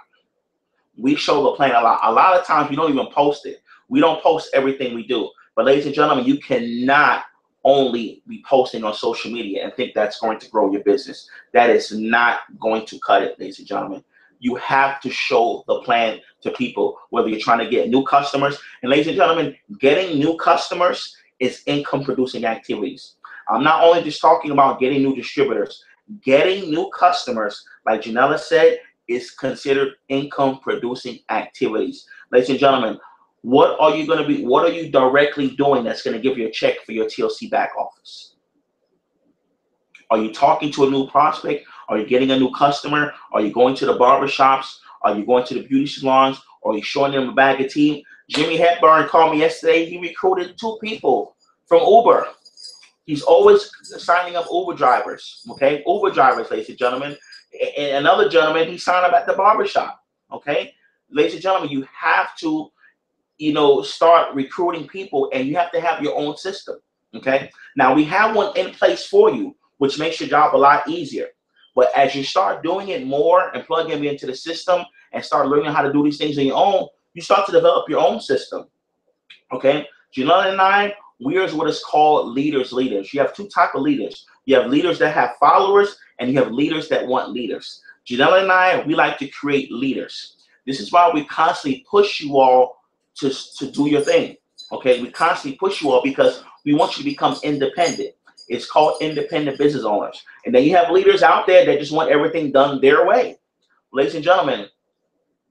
We show the plan a lot. A lot of times we don't even post it. We don't post everything we do. But ladies and gentlemen, you cannot only be posting on social media and think that's going to grow your business. That is not going to cut it, ladies and gentlemen. You have to show the plan to people, whether you're trying to get new customers. And ladies and gentlemen, getting new customers is income producing activities. I'm not only just talking about getting new distributors. Getting new customers, like Janella said, is considered income producing activities. Ladies and gentlemen, what are you directly doing that's going to give you a check for your TLC back office? Are you talking to a new prospect? Are you getting a new customer? Are you going to the barbershops? Are you going to the beauty salons? Are you showing them a bag of tea? Jimmy Hepburn called me yesterday. He recruited 2 people from Uber. He's always signing up Uber drivers, okay? Uber drivers, ladies and gentlemen. And another gentleman, he signed up at the barbershop, okay? Ladies and gentlemen, you have to, start recruiting people, and you have to have your own system, okay? Now, we have one in place for you, which makes your job a lot easier. But as you start doing it more and plugging into the system and start learning how to do these things on your own, you start to develop your own system, okay? Janelle and I, we are what is called leaders. You have 2 types of leaders. You have leaders that have followers, and you have leaders that want leaders. Janelle and I, we like to create leaders. This is why we constantly push you all to do your thing. Okay, we constantly push you all because we want you to become independent. It's called independent business owners. And then you have leaders out there that just want everything done their way. Ladies and gentlemen,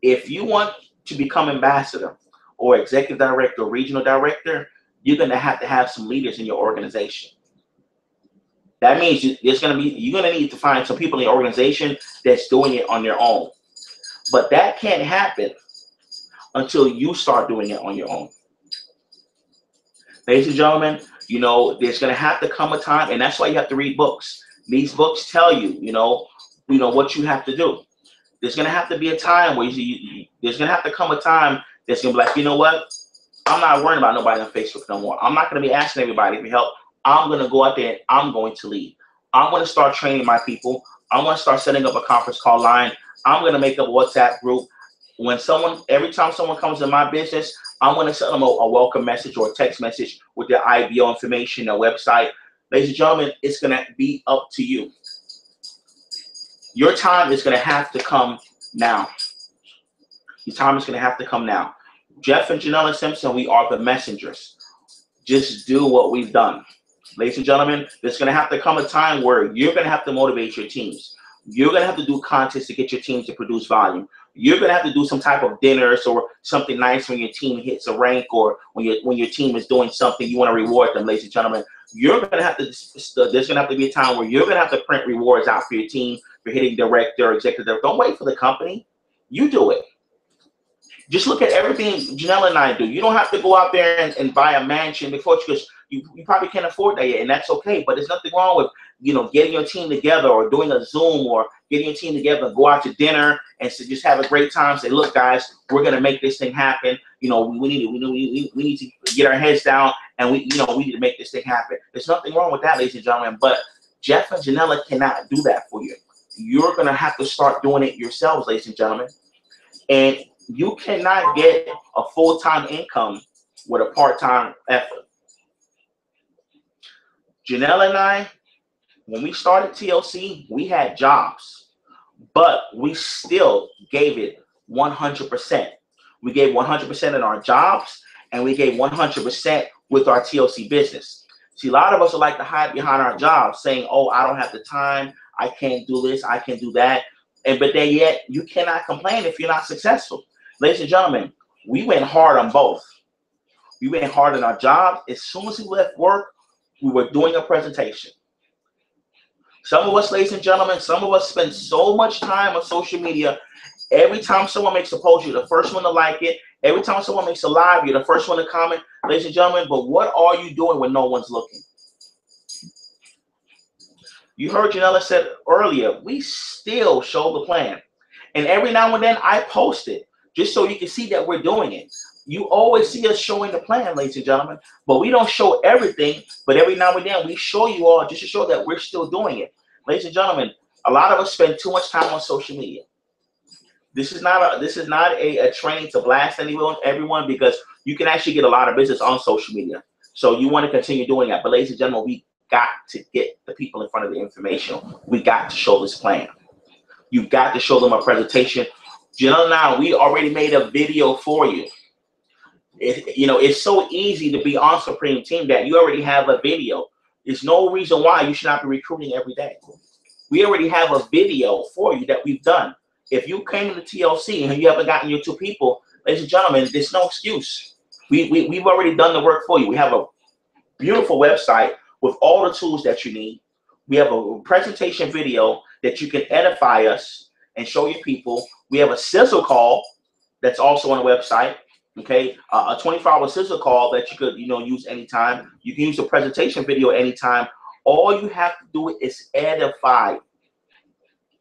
if you want to become ambassador or executive director or regional director, you're going to have some leaders in your organization. That means you're going to need to find some people in the organization that's doing it on their own. But that can't happen until you start doing it on your own. Ladies and gentlemen, there's going to have to come a time, and that's why you have to read books. These books tell you, what you have to do. There's going to have to be a time where there's going to have to come a time that's going to be like, you know what? I'm not worrying about nobody on Facebook no more. I'm not going to be asking everybody for help. I'm going to go out there and I'm going to lead. I'm going to start training my people. I'm going to start setting up a conference call line. I'm going to make up a WhatsApp group. Every time someone comes in my business, I'm going to send them a welcome message or a text message with their IBO information, their website. Ladies and gentlemen, it's going to be up to you. Your time is going to have to come now. Your time is going to have to come now. Jeff and Janella Simpson, we are the messengers. Just do what we've done. Ladies and gentlemen, there's going to have to come a time where you're going to have to motivate your teams. You're going to have to do contests to get your team to produce volume. You're going to have to do some type of dinners or something nice when your team hits a rank, or when your team is doing something, you want to reward them, ladies and gentlemen. There's going to have to be a time where you're going to have to print rewards out for your team for hitting director, executive. Don't wait for the company. You do it. Just look at everything Janelle and I do. You don't have to go out there and buy a mansion before, because you probably can't afford that yet, and that's okay. But there's nothing wrong with getting your team together, or doing a Zoom, or getting your team together and go out to dinner and just have a great time. Say, look, guys, we're gonna make this thing happen. We need to get our heads down, and we need to make this thing happen. There's nothing wrong with that, ladies and gentlemen. But Jeff and Janella cannot do that for you. You're gonna have to start doing it yourselves, ladies and gentlemen. And you cannot get a full-time income with a part-time effort. Janelle and I, when we started TLC, we had jobs, but we still gave it 100%. We gave 100% in our jobs, and we gave 100% with our TLC business. See, a lot of us would like to hide behind our jobs, saying, oh, I don't have the time, I can't do this, I can't do that. But then yet, you cannot complain if you're not successful. Ladies and gentlemen, we went hard on both. We went hard on our jobs. As soon as we left work, we were doing a presentation. Some of us, ladies and gentlemen, some of us spend so much time on social media. Every time someone makes a post, you're the first one to like it. Every time someone makes a live, you're the first one to comment. Ladies and gentlemen, but what are you doing when no one's looking? You heard Janella said earlier, we still show the plan. And every now and then I post it just so you can see that we're doing it. You always see us showing the plan, ladies and gentlemen, but we don't show everything. But every now and then we show you all just to show that we're still doing it. Ladies and gentlemen, a lot of us spend too much time on social media. This is not a training to blast everyone, because you can actually get a lot of business on social media. So you want to continue doing that. But ladies and gentlemen, we got to get the people in front of the information. We got to show this plan. You've got to show them a presentation. Janelle, now we already made a video for you. It's so easy to be on Supreme Team that you already have a video. There's no reason why you should not be recruiting every day. We already have a video for you that we've done. If you came to TLC and you haven't gotten your 2 people, ladies and gentlemen, there's no excuse. We've already done the work for you. We have a beautiful website with all the tools that you need. We have a presentation video that you can edify us and show your people. We have a sizzle call that's also on the website. Okay, a 24-hour sizzle call that you could use anytime. You can use a presentation video anytime. All you have to do is edify.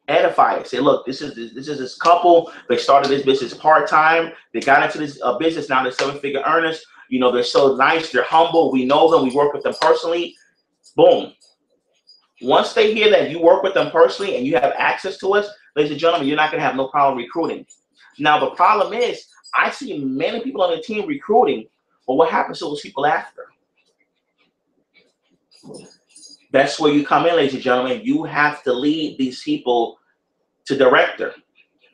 Edify. Say, look, this is this couple. They started this business part-time. They got into this business. Now they're 7-figure earners. They're so nice. They're humble. We know them. We work with them personally. Boom. Once they hear that you work with them personally and you have access to us, ladies and gentlemen, you're not going to have no problem recruiting. Now, the problem is, I see many people on the team recruiting, but what happens to those people after? That's where you come in, ladies and gentlemen. You have to lead these people to director.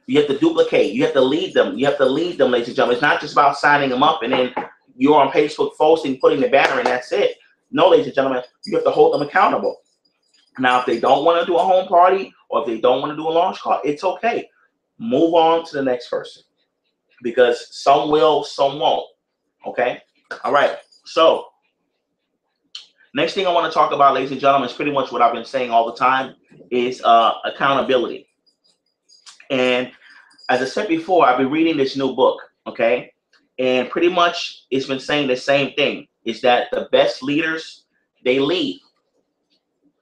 You have to duplicate. You have to lead them. You have to lead them, ladies and gentlemen. It's not just about signing them up and then you're on Facebook posting, putting the banner, and that's it. No, ladies and gentlemen, you have to hold them accountable. Now, if they don't want to do a home party or if they don't want to do a launch call, it's okay. Move on to the next person, because some will, some won't. Okay? All right. So next thing I want to talk about, ladies and gentlemen, is pretty much what I've been saying all the time, is accountability. And as I said before, I've been reading this new book, okay? And pretty much it's been saying the same thing, is that the best leaders, they lead.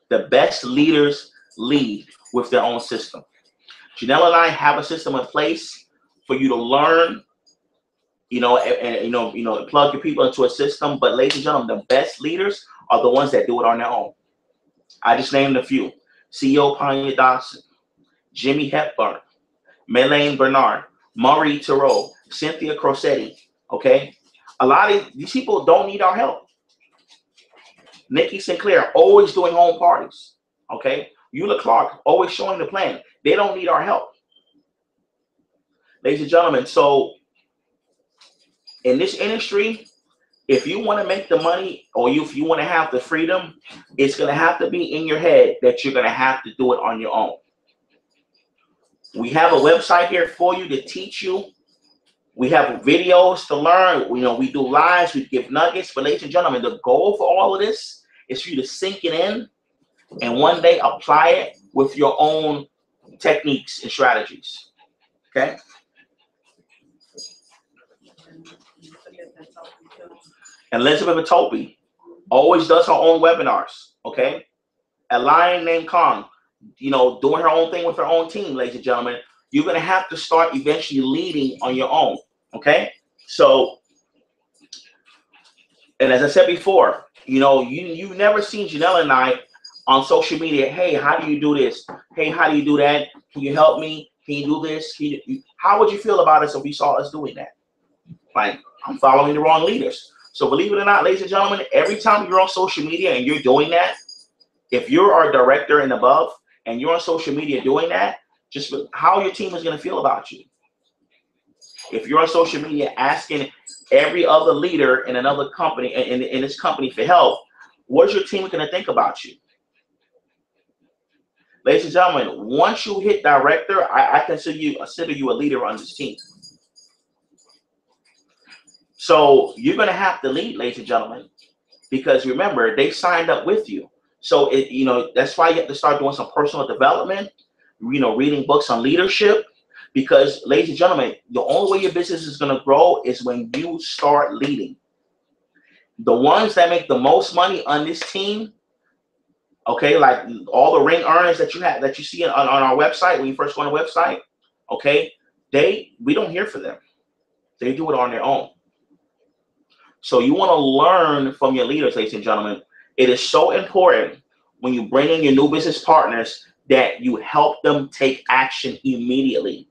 The best leaders lead with their own system. Janelle and I have a system in place for you to learn, and plug your people into a system. But ladies and gentlemen, the best leaders are the ones that do it on their own. I just named a few: CEO Panya Dawson, Jimmy Hepburn, Melaine Bernard, Marie Theroux, Cynthia Crossetti. Okay, a lot of these people don't need our help. Nikki Sinclair, always doing home parties. Okay, Eula Clark, always showing the plan. They don't need our help, ladies and gentlemen. So in this industry, if you want to make the money, or if you want to have the freedom, it's going to have to be in your head that you're going to have to do it on your own. We have a website here for you to teach you. We have videos to learn. We do lives, we give nuggets. But ladies and gentlemen, the goal for all of this is for you to sink it in and one day apply it with your own techniques and strategies. Okay? Elizabeth Atopi always does her own webinars. Okay? A lion named Kong, doing her own thing with her own team, ladies and gentlemen. You're going to have to start eventually leading on your own. Okay? So, and as I said before, you've never seen Janelle and I on social media. Hey, how do you do this? Hey, how do you do that? Can you help me? Can you do this? How would you feel about us if we saw us doing that? Like, I'm following the wrong leaders. So believe it or not, ladies and gentlemen, every time you're on social media and you're doing that, if you're our director and above and you're on social media doing that, just how your team is going to feel about you. If you're on social media asking every other leader in another company, in this company, for help, what's your team going to think about you? Ladies and gentlemen, once you hit director, I consider you a leader on this team. So you're going to have to lead, ladies and gentlemen, because remember, they signed up with you. So that's why you have to start doing some personal development, reading books on leadership, because ladies and gentlemen, the only way your business is going to grow is when you start leading. The ones that make the most money on this team Okay, like all the ring earners that you see on our website when you first go on the website. Okay, we don't hear from them. They do it on their own. So you want to learn from your leaders, ladies and gentlemen. It is so important when you bring in your new business partners that you help them take action immediately.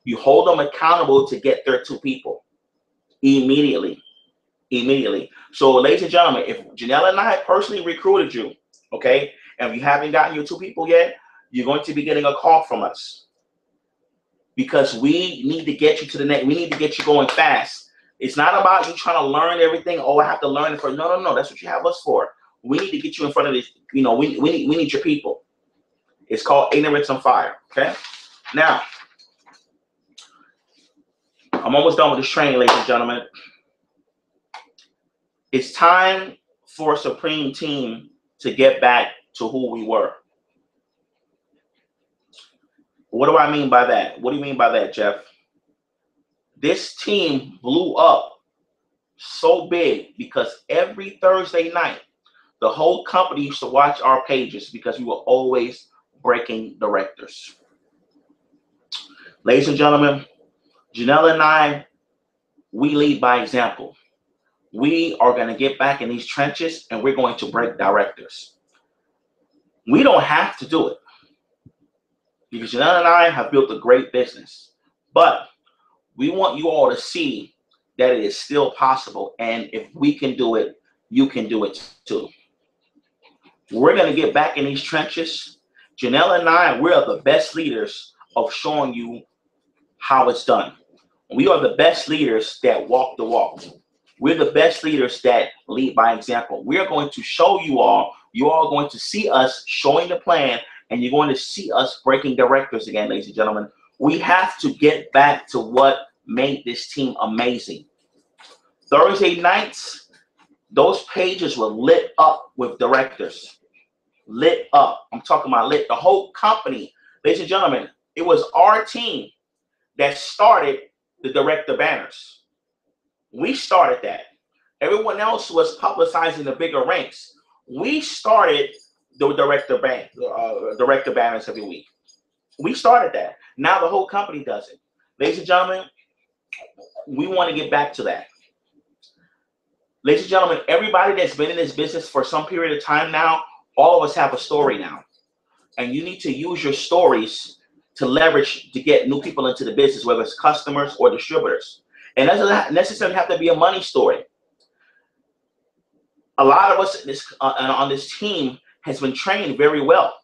You hold them accountable to get their 2 people immediately. So, ladies and gentlemen, if Janelle and I personally recruited you, okay, and if you haven't gotten your 2 people yet, you're going to be getting a call from us because we need to get you to the next. We need to get you going fast. It's not about you trying to learn everything. Oh, I have to learn it for. No. That's what you have us for. We need to get you in front of this. We need your people. It's called Ignorance on Fire. Okay. Now, I'm almost done with this training, ladies and gentlemen. It's time for a Supreme team to get back to who we were. What do I mean by that? What do you mean by that, Jeff? This team blew up so big because every Thursday night, the whole company used to watch our pages because we were always breaking directors. Ladies and gentlemen, Janelle and I, we lead by example. We are going to get back in these trenches and we're going to break directors. We don't have to do it because Janelle and I have built a great business, but we want you all to see that it is still possible. And if we can do it, you can do it too. We're going to get back in these trenches. Janelle and I, we are the best leaders of showing you how it's done. We are the best leaders that walk the walk. We're the best leaders that lead by example. We are going to show you all are going to see us showing the plan, and you're going to see us breaking directors again, ladies and gentlemen. We have to get back to what made this team amazing. Thursday nights, those pages were lit up with directors. Lit up. I'm talking about lit. The whole company, ladies and gentlemen, it was our team that started the director banners. We started that. Everyone else was publicizing the bigger ranks. We started the director banners every week. We started that. Now the whole company does it. Ladies and gentlemen, we want to get back to that. Ladies and gentlemen, everybody that's been in this business for some period of time now, all of us have a story now. And you need to use your stories to leverage to get new people into the business, whether it's customers or distributors. And it doesn't necessarily have to be a money story. A lot of us on this team has been trained very well.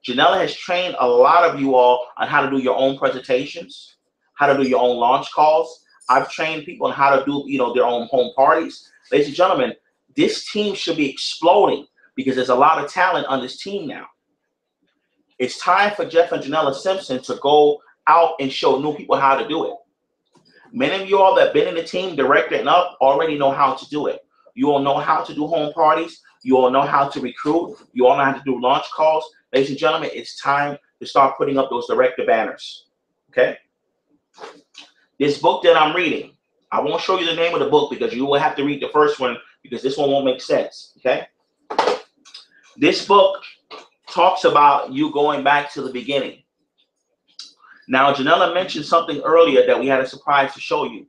Janella has trained a lot of you all on how to do your own presentations, how to do your own launch calls. I've trained people on how to do their own home parties. Ladies and gentlemen, this team should be exploding because there's a lot of talent on this team now. It's time for Jeff and Janella Simpson to go out and show new people how to do it. Many of you all that have been in the team, director and up, already know how to do it. You all know how to do home parties. You all know how to recruit. You all know how to do launch calls. Ladies and gentlemen, it's time to start putting up those director banners. Okay? This book that I'm reading, I won't show you the name of the book because you will have to read the first one because this one won't make sense. Okay? This book talks about you going back to the beginning. Now, Janella mentioned something earlier that we had a surprise to show you,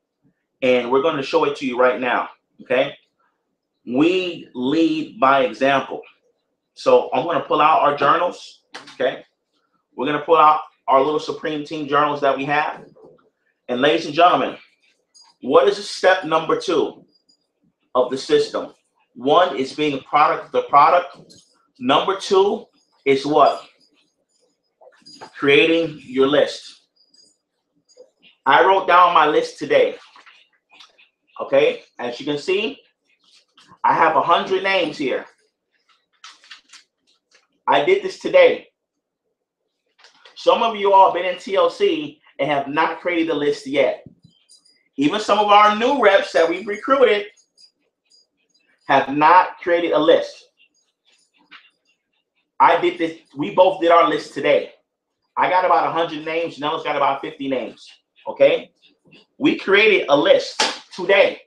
and we're going to show it to you right now. Okay? We lead by example. So I'm going to pull out our journals. Okay? We're going to pull out our little Supreme Team journals that we have. And ladies and gentlemen, what is step number 2 of the system? 1 is being a product of the product. Number 2 is what? Creating your list. I wrote down my list today. Okay? As you can see, I have 100 names here. I did this today. Some of you all have been in TLC and have not created a list yet. Even some of our new reps that we've recruited have not created a list. I did this. We both did our list today. I got about 100 names. Janella's got about 50 names. Okay? We created a list today.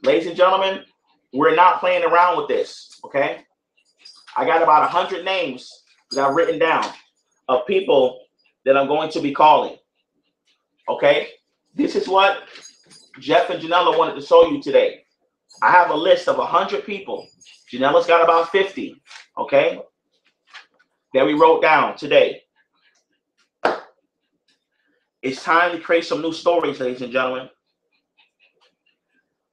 Ladies and gentlemen, we're not playing around with this. Okay? I got about 100 names that I've written down of people that I'm going to be calling. Okay? This is what Jeff and Janella wanted to show you today. I have a list of 100 people. Janella's got about 50. Okay? That we wrote down today. It's time to create some new stories, ladies and gentlemen.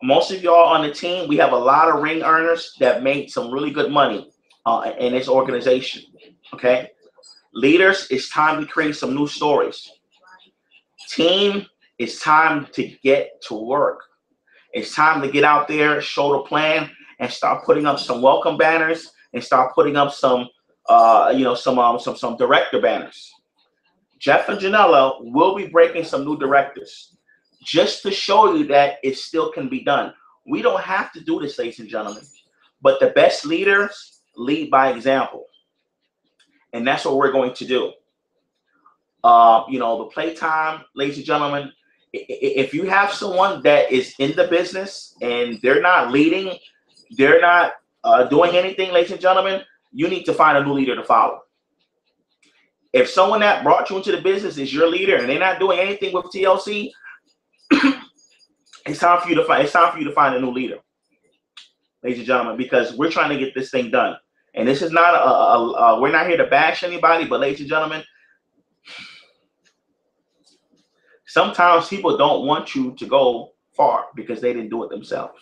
Most of y'all on the team, we have a lot of ring earners that made some really good money in this organization. Okay? Leaders, it's time to create some new stories. Team, it's time to get to work. It's time to get out there, show the plan, and start putting up some welcome banners and start putting up some some director banners. Jeff and Janella will be breaking some new directors just to show you that it still can be done. We don't have to do this, ladies and gentlemen, but the best leaders lead by example. And that's what we're going to do. The playtime, ladies and gentlemen, if you have someone that is in the business and they're not leading, they're not doing anything, ladies and gentlemen, you need to find a new leader to follow. If someone that brought you into the business is your leader and they're not doing anything with TLC, it's time for you to find a new leader, ladies and gentlemen, because we're trying to get this thing done. And this is not we're not here to bash anybody, but ladies and gentlemen, sometimes people don't want you to go far because they didn't do it themselves.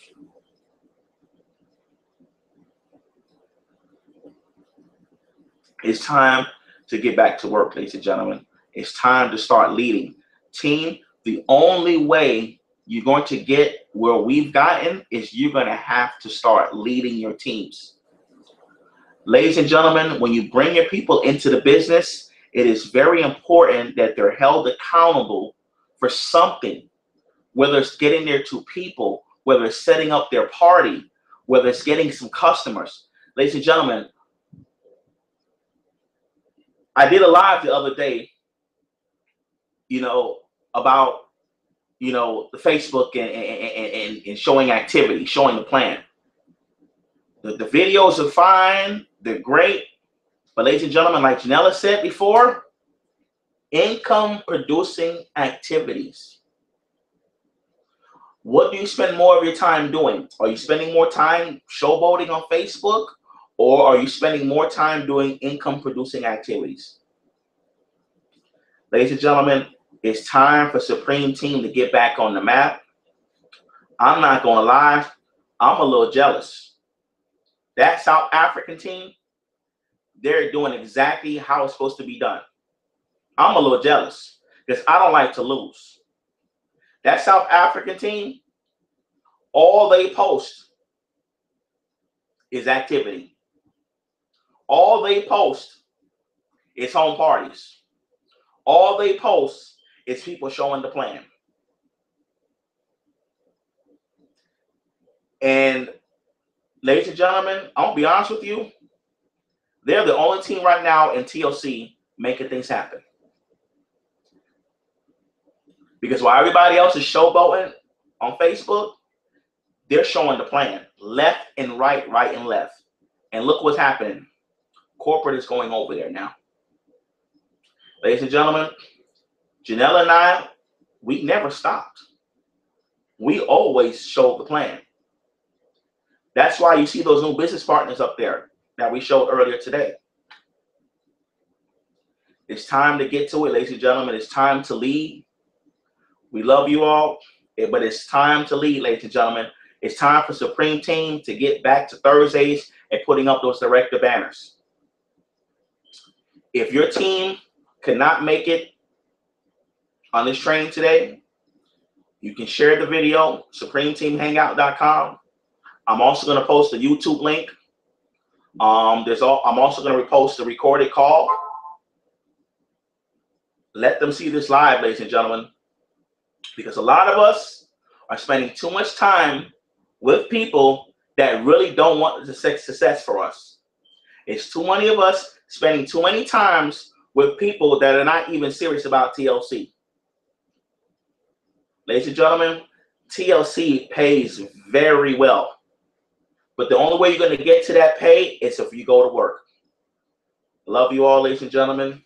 It's time to get back to work, ladies and gentlemen. It's time to start leading. Team, the only way you're going to get where we've gotten is you're going to have to start leading your teams. Ladies and gentlemen, when you bring your people into the business, it is very important that they're held accountable for something, whether it's getting there to people, whether it's setting up their party, whether it's getting some customers. Ladies and gentlemen, I did a live the other day, about, the Facebook and showing activity, showing the plan. The videos are fine. They're great. But ladies and gentlemen, like Janella said before, income producing activities. What do you spend more of your time doing? Are you spending more time showboating on Facebook, or are you spending more time doing income producing activities? Ladies and gentlemen, it's time for Supreme Team to get back on the map. I'm not going to lie, I'm a little jealous. That South African team, they're doing exactly how it's supposed to be done. I'm a little jealous because I don't like to lose. That South African team, all they post is activity. All they post is home parties. All they post is people showing the plan. And ladies and gentlemen, I'm going to be honest with you, they're the only team right now in TLC making things happen. Because while everybody else is showboating on Facebook, they're showing the plan. Left and right, right and left. And look what's happening. Corporate is going over there now. Ladies and gentlemen, Janella and I, we never stopped. We always showed the plan. That's why you see those new business partners up there that we showed earlier today. It's time to get to it, ladies and gentlemen. It's time to lead. We love you all, but it's time to lead, ladies and gentlemen. It's time for Supreme Team to get back to Thursdays and putting up those director banners. If your team cannot make it on this training today, you can share the video, supremeteamhangout.com. I'm also going to post a YouTube link. I'm also going to repost the recorded call. Let them see this live, ladies and gentlemen, because a lot of us are spending too much time with people that really don't want the success for us. It's too many of us spending too many times with people that are not even serious about TLC. Ladies and gentlemen, TLC pays very well. But the only way you're going to get to that pay is if you go to work. Love you all, ladies and gentlemen.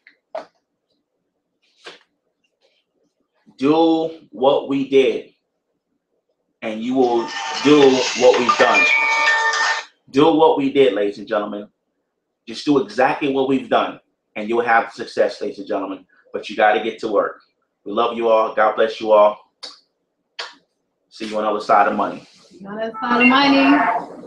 Do what we did, and you will do what we've done. Do what we did, ladies and gentlemen. Just do exactly what we've done, and you'll have success, ladies and gentlemen. But you got to get to work. We love you all. God bless you all. See you on the other side of money. On the other side of money.